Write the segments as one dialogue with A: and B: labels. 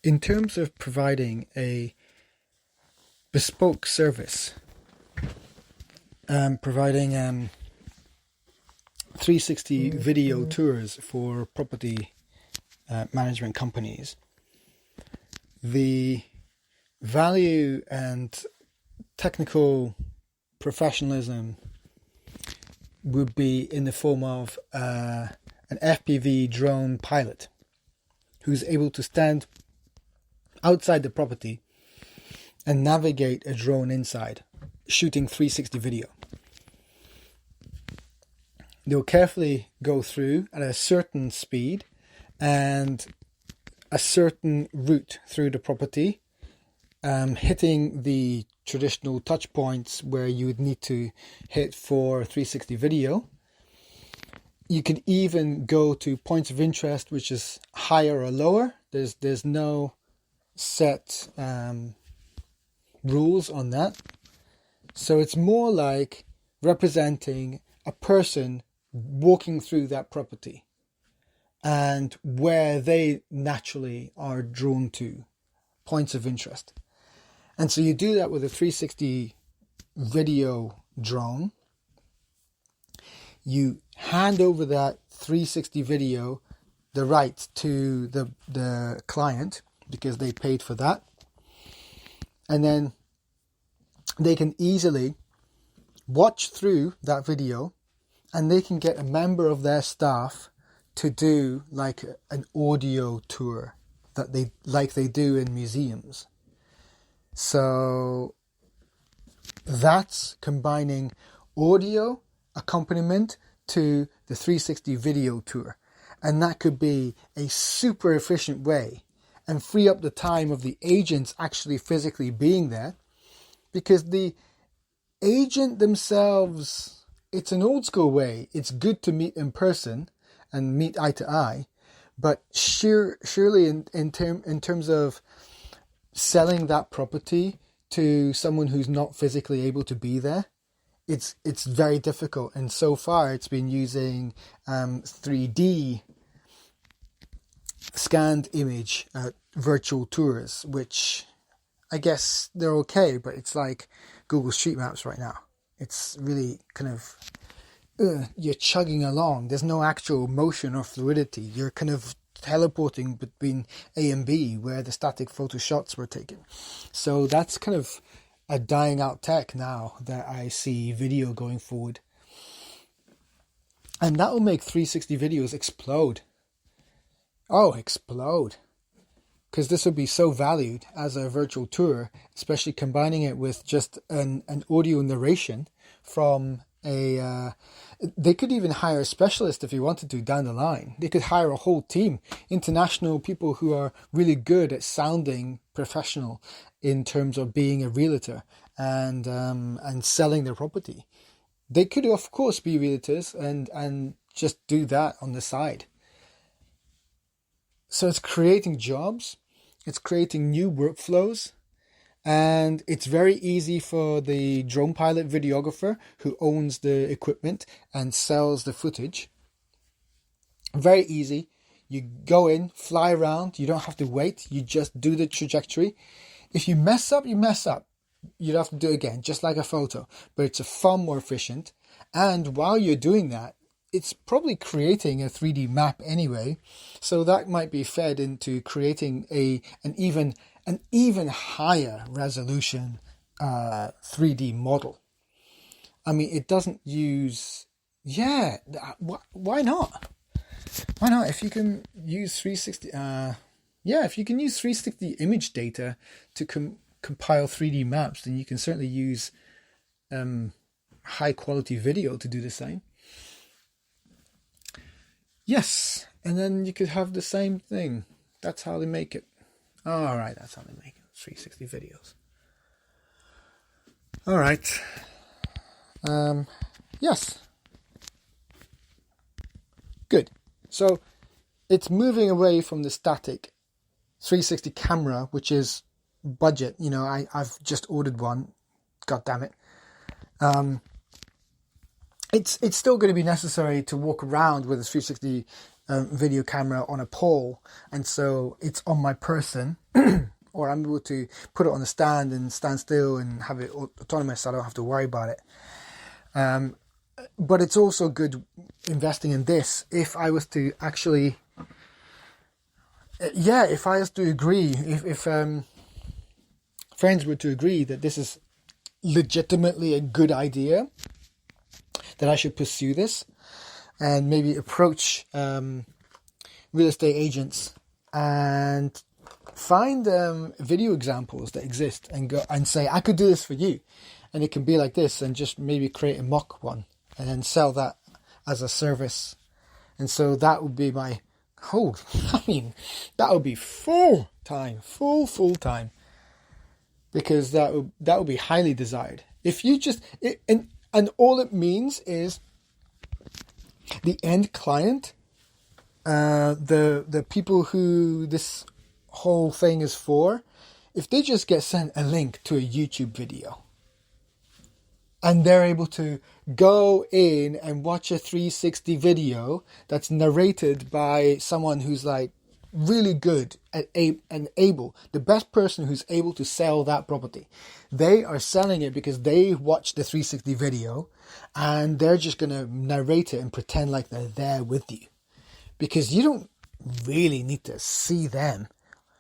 A: In terms of providing a bespoke service, providing 360 video tours for property management companies, the value and technical professionalism would be in the form of an FPV drone pilot who's able to stand outside the property and navigate a drone inside, shooting 360 video. They'll carefully go through at a certain speed and a certain route through the property, hitting the traditional touch points where you would need to hit for 360 video. You could even go to points of interest which is higher or lower. There's no set rules on that. So it's more like representing a person walking through that property and where they naturally are drawn to, points of interest. And so you do that with a 360 video drone. You hand over that 360 video, the rights to the client, because they paid for that. And then they can easily watch through that video, and they can get a member of their staff to do like an audio tour that they do in museums. So that's combining audio accompaniment to the 360 video tour. And that could be a super efficient way and free up the time of the agents actually physically being there, because the agent themselves, it's an old school way. It's good to meet in person and meet eye to eye, but surely in terms of selling that property to someone who's not physically able to be there, it's very difficult. And so far it's been using 3D scanned image virtual tours, which I guess they're okay, but it's like Google Street Maps right now. It's really kind of you're chugging along. There's no actual motion or fluidity. You're kind of teleporting between A and B where the static photo shots were taken. So that's kind of a dying out tech now that I see video going forward. And that will make 360 videos explode. Oh, explode. Because this would be so valued as a virtual tour, especially combining it with just an audio narration from they could even hire a specialist if you wanted to down the line. They could hire a whole team, international people who are really good at sounding professional in terms of being a realtor and selling their property. They could, of course, be realtors and just do that on the side. So it's creating jobs, it's creating new workflows, and it's very easy for the drone pilot videographer who owns the equipment and sells the footage. Very easy. You go in, fly around, you don't have to wait, you just do the trajectory. If you mess up, you mess up. You'd have to do it again, just like a photo, but it's far more efficient. And while you're doing that, it's probably creating a 3D map anyway, so that might be fed into creating an even higher resolution 3D model. I mean, it doesn't use... Yeah, why not? Why not? If you can use 360... if you can use 360 image data to compile 3D maps, then you can certainly use high quality video to do the same. Yes, and then you could have the same thing. That's how they make it. All right, that's how they make it. 360 videos. All right. Yes. Good. So it's moving away from the static 360 camera, which is budget. You know, I've just ordered one. God damn it. It's still going to be necessary to walk around with a 360 video camera on a pole, and so it's on my person, or I'm able to put it on the stand and stand still and have it autonomous, so I don't have to worry about it. But it's also good investing in this if I was to actually, if I was to agree, if friends were to agree that this is legitimately a good idea, that I should pursue this and maybe approach real estate agents and find video examples that exist and go and say, I could do this for you, and it can be like this, and just maybe create a mock one and then sell that as a service. And so that would be my whole, that would be full time, because that would be highly desired. If you just, and all it means is the end client, the people who this whole thing is for, if they just get sent a link to a YouTube video and they're able to go in and watch a 360 video that's narrated by someone who's like really good and able, the best person who's able to sell that property, they are selling it because they watched the 360 video and they're just going to narrate it and pretend like they're there with you, because you don't really need to see them.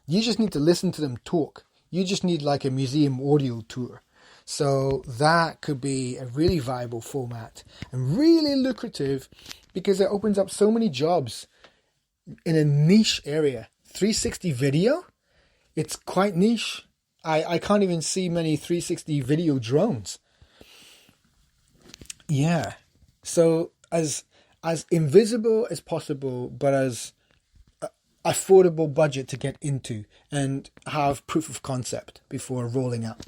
A: You just need to listen to them talk. You just need like a museum audio tour. So that could be a really viable format and really lucrative, because it opens up so many jobs in a niche area. 360 video, it's quite niche. I can't even see many 360 video drones. Yeah. So as invisible as possible, but as affordable budget to get into and have proof of concept before rolling out.